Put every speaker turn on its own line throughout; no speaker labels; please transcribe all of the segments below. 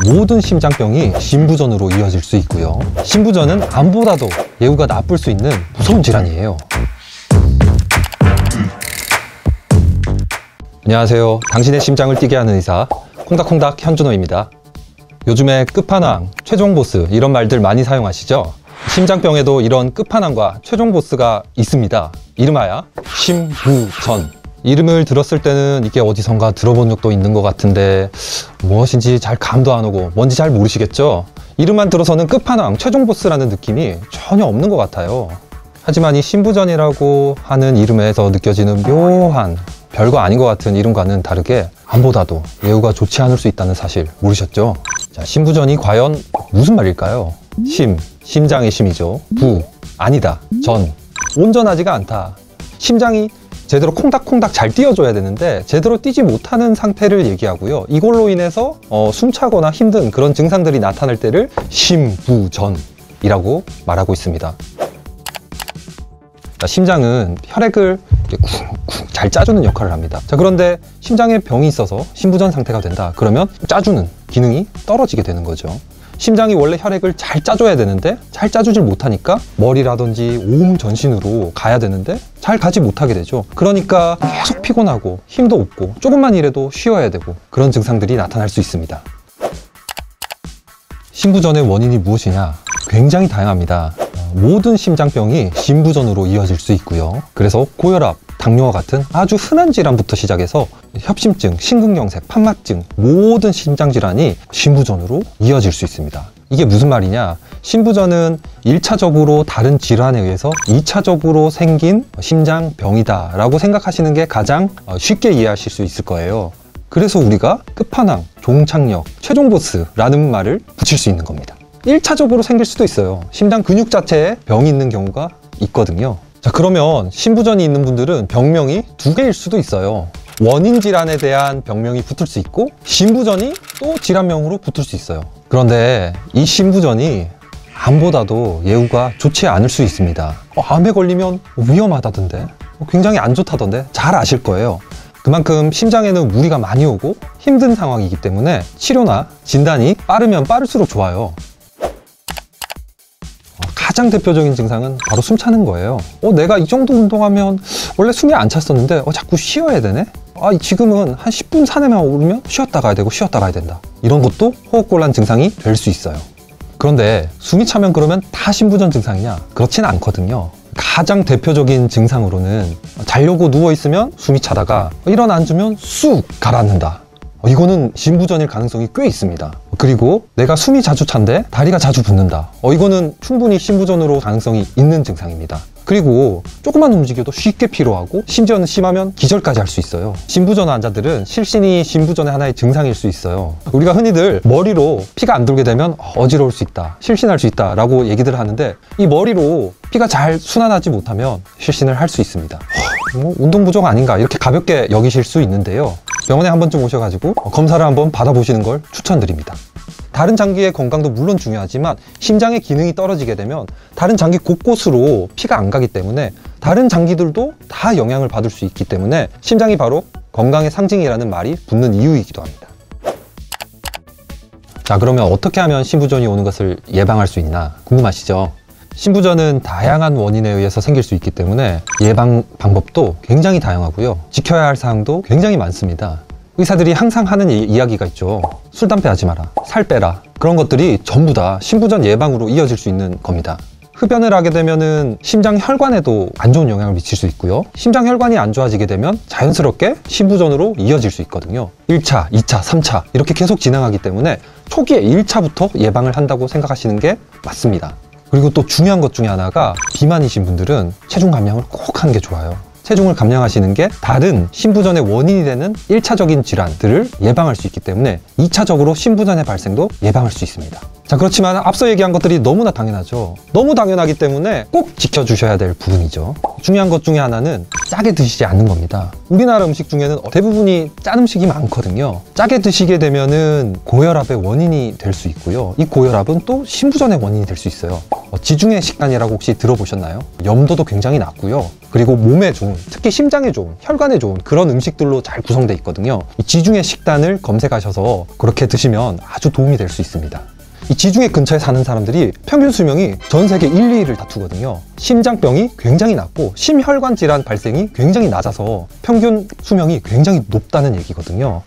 모든 심장병이 심부전으로 이어질 수 있고요. 심부전은 암보다도 예후가 나쁠 수 있는 무서운 질환이에요. 안녕하세요. 당신의 심장을 뛰게 하는 의사 콩닥콩닥 현준호입니다. 요즘에 끝판왕, 최종 보스 이런 말들 많이 사용하시죠? 심장병에도 이런 끝판왕과 최종 보스가 있습니다. 이름하여 심부전. 이름을 들었을 때는 이게 어디선가 들어본 적도 있는 것 같은데 무엇인지 잘 감도 안 오고 뭔지 잘 모르시겠죠? 이름만 들어서는 끝판왕, 최종 보스라는 느낌이 전혀 없는 것 같아요. 하지만 이 심부전이라고 하는 이름에서 느껴지는 묘한 별거 아닌 것 같은 이름과는 다르게 암보다도 예후가 좋지 않을 수 있다는 사실 모르셨죠? 자, 심부전이 과연 무슨 말일까요? 심, 심장의 심이죠. 부, 아니다. 전, 온전하지가 않다. 심장이 제대로 콩닥콩닥 잘 뛰어줘야 되는데 제대로 뛰지 못하는 상태를 얘기하고요. 이걸로 인해서 숨차거나 힘든 그런 증상들이 나타날 때를 심부전이라고 말하고 있습니다. 자, 심장은 혈액을 쿵쿵 잘 짜주는 역할을 합니다. 자, 그런데 심장에 병이 있어서 심부전 상태가 된다. 그러면 짜주는 기능이 떨어지게 되는 거죠. 심장이 원래 혈액을 잘 짜줘야 되는데 잘 짜주질 못하니까 머리라든지 온 전신으로 가야 되는데 잘 가지 못하게 되죠. 그러니까 계속 피곤하고 힘도 없고 조금만 일해도 쉬어야 되고 그런 증상들이 나타날 수 있습니다. 심부전의 원인이 무엇이냐? 굉장히 다양합니다. 모든 심장병이 심부전으로 이어질 수 있고요. 그래서 고혈압, 당뇨와 같은 아주 흔한 질환부터 시작해서 협심증, 심근경색, 판막증 모든 심장질환이 심부전으로 이어질 수 있습니다. 이게 무슨 말이냐? 심부전은 1차적으로 다른 질환에 의해서 2차적으로 생긴 심장병이다 라고 생각하시는 게 가장 쉽게 이해하실 수 있을 거예요. 그래서 우리가 끝판왕, 종착역, 최종 보스라는 말을 붙일 수 있는 겁니다. 1차적으로 생길 수도 있어요. 심장 근육 자체에 병이 있는 경우가 있거든요. 자, 그러면 심부전이 있는 분들은 병명이 두 개일 수도 있어요. 원인 질환에 대한 병명이 붙을 수 있고 심부전이 또 질환명으로 붙을 수 있어요. 그런데 이 심부전이 암보다도 예후가 좋지 않을 수 있습니다. 암에 걸리면 위험하다던데, 굉장히 안 좋다던데 잘 아실 거예요. 그만큼 심장에는 무리가 많이 오고 힘든 상황이기 때문에 치료나 진단이 빠르면 빠를수록 좋아요. 가장 대표적인 증상은 바로 숨 차는 거예요. 내가 이 정도 운동하면 원래 숨이 안 찼었는데 자꾸 쉬어야 되네? 지금은 한 10분 산에만 오르면 쉬었다 가야 되고 쉬었다 가야 된다. 이런 것도 호흡곤란 증상이 될 수 있어요. 그런데 숨이 차면 그러면 다 심부전 증상이냐? 그렇진 않거든요. 가장 대표적인 증상으로는 자려고 누워있으면 숨이 차다가 일어나 앉으면 쑥 가라앉는다. 이거는 심부전일 가능성이 꽤 있습니다. 그리고 내가 숨이 자주 찬데 다리가 자주 붓는다. 이거는 충분히 심부전으로 가능성이 있는 증상입니다. 그리고 조금만 움직여도 쉽게 피로하고 심지어는 심하면 기절까지 할 수 있어요. 심부전 환자들은 실신이 심부전의 하나의 증상일 수 있어요. 우리가 흔히들 머리로 피가 안 돌게 되면 어지러울 수 있다, 실신할 수 있다 라고 얘기들 하는데 이 머리로 피가 잘 순환하지 못하면 실신을 할 수 있습니다. 운동 부족 아닌가 이렇게 가볍게 여기실 수 있는데요. 병원에 한 번쯤 오셔가지고 검사를 한번 받아보시는 걸 추천드립니다. 다른 장기의 건강도 물론 중요하지만 심장의 기능이 떨어지게 되면 다른 장기 곳곳으로 피가 안 가기 때문에 다른 장기들도 다 영향을 받을 수 있기 때문에 심장이 바로 건강의 상징이라는 말이 붙는 이유이기도 합니다. 자, 그러면 어떻게 하면 심부전이 오는 것을 예방할 수 있나 궁금하시죠? 심부전은 다양한 원인에 의해서 생길 수 있기 때문에 예방 방법도 굉장히 다양하고요. 지켜야 할 사항도 굉장히 많습니다. 의사들이 항상 하는 이야기가 있죠. 술, 담배 하지 마라, 살 빼라. 그런 것들이 전부 다 심부전 예방으로 이어질 수 있는 겁니다. 흡연을 하게 되면은 심장 혈관에도 안 좋은 영향을 미칠 수 있고요. 심장 혈관이 안 좋아지게 되면 자연스럽게 심부전으로 이어질 수 있거든요. 1차, 2차, 3차 이렇게 계속 진행하기 때문에 초기에 1차부터 예방을 한다고 생각하시는 게 맞습니다. 그리고 또 중요한 것 중에 하나가 비만이신 분들은 체중 감량을 꼭 하는 게 좋아요. 체중을 감량하시는 게 다른 심부전의 원인이 되는 1차적인 질환들을 예방할 수 있기 때문에 2차적으로 심부전의 발생도 예방할 수 있습니다. 자, 그렇지만 앞서 얘기한 것들이 너무나 당연하죠. 너무 당연하기 때문에 꼭 지켜주셔야 될 부분이죠. 중요한 것 중에 하나는 짜게 드시지 않는 겁니다. 우리나라 음식 중에는 대부분이 짠 음식이 많거든요. 짜게 드시게 되면은 고혈압의 원인이 될 수 있고요. 이 고혈압은 또 심부전의 원인이 될 수 있어요. 지중해 식단이라고 혹시 들어보셨나요? 염도도 굉장히 낮고요. 그리고 몸에 좋은, 특히 심장에 좋은, 혈관에 좋은 그런 음식들로 잘 구성되어 있거든요. 이 지중해 식단을 검색하셔서 그렇게 드시면 아주 도움이 될 수 있습니다. 이 지중해 근처에 사는 사람들이 평균 수명이 전 세계 1, 2위를 다투거든요. 심장병이 굉장히 낮고 심혈관 질환 발생이 굉장히 낮아서 평균 수명이 굉장히 높다는 얘기거든요.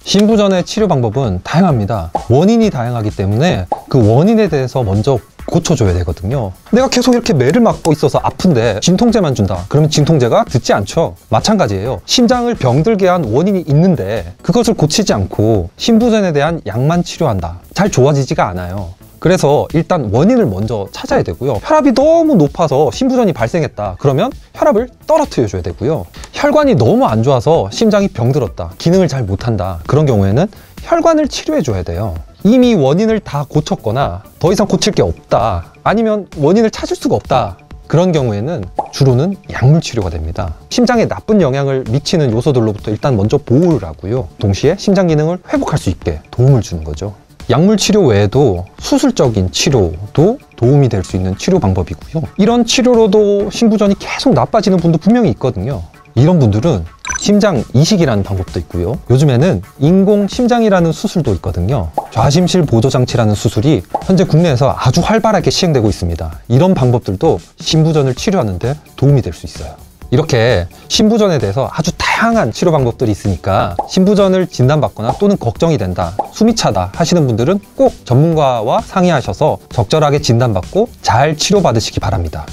심부전의 치료 방법은 다양합니다. 원인이 다양하기 때문에 그 원인에 대해서 먼저 고쳐줘야 되거든요. 내가 계속 이렇게 매를 맞고 있어서 아픈데 진통제만 준다. 그러면 진통제가 듣지 않죠. 마찬가지예요. 심장을 병들게 한 원인이 있는데 그것을 고치지 않고 심부전에 대한 약만 치료한다. 잘 좋아지지가 않아요. 그래서 일단 원인을 먼저 찾아야 되고요. 혈압이 너무 높아서 심부전이 발생했다. 그러면 혈압을 떨어뜨려 줘야 되고요. 혈관이 너무 안 좋아서 심장이 병들었다. 기능을 잘 못한다. 그런 경우에는 혈관을 치료해 줘야 돼요. 이미 원인을 다 고쳤거나 더 이상 고칠 게 없다. 아니면 원인을 찾을 수가 없다. 그런 경우에는 주로는 약물 치료가 됩니다. 심장에 나쁜 영향을 미치는 요소들로부터 일단 먼저 보호를 하고요. 동시에 심장 기능을 회복할 수 있게 도움을 주는 거죠. 약물 치료 외에도 수술적인 치료도 도움이 될 수 있는 치료 방법이고요. 이런 치료로도 심부전이 계속 나빠지는 분도 분명히 있거든요. 이런 분들은 심장 이식이라는 방법도 있고요. 요즘에는 인공 심장이라는 수술도 있거든요. 좌심실 보조 장치라는 수술이 현재 국내에서 아주 활발하게 시행되고 있습니다. 이런 방법들도 심부전을 치료하는 데 도움이 될 수 있어요. 이렇게 심부전에 대해서 아주 다양한 치료 방법들이 있으니까 심부전을 진단받거나 또는 걱정이 된다, 숨이 차다 하시는 분들은 꼭 전문가와 상의하셔서 적절하게 진단받고 잘 치료받으시기 바랍니다.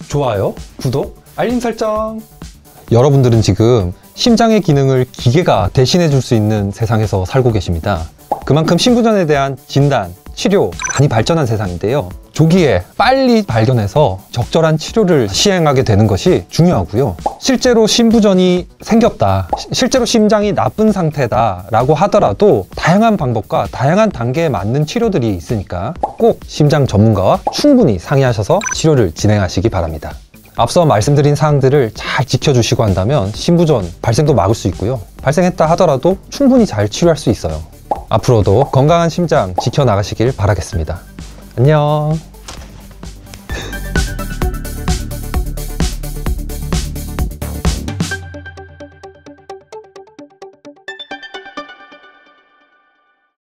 좋아요, 구독, 알림 설정. 여러분들은 지금 심장의 기능을 기계가 대신해 줄 수 있는 세상에서 살고 계십니다. 그만큼 심부전에 대한 진단, 치료 많이 발전한 세상인데요. 조기에 빨리 발견해서 적절한 치료를 시행하게 되는 것이 중요하고요. 실제로 심부전이 생겼다, 실제로 심장이 나쁜 상태다 라고 하더라도 다양한 방법과 다양한 단계에 맞는 치료들이 있으니까 꼭 심장 전문가와 충분히 상의하셔서 치료를 진행하시기 바랍니다. 앞서 말씀드린 사항들을 잘 지켜주시고 한다면 심부전 발생도 막을 수 있고요. 발생했다 하더라도 충분히 잘 치료할 수 있어요. 앞으로도 건강한 심장 지켜나가시길 바라겠습니다. 안녕.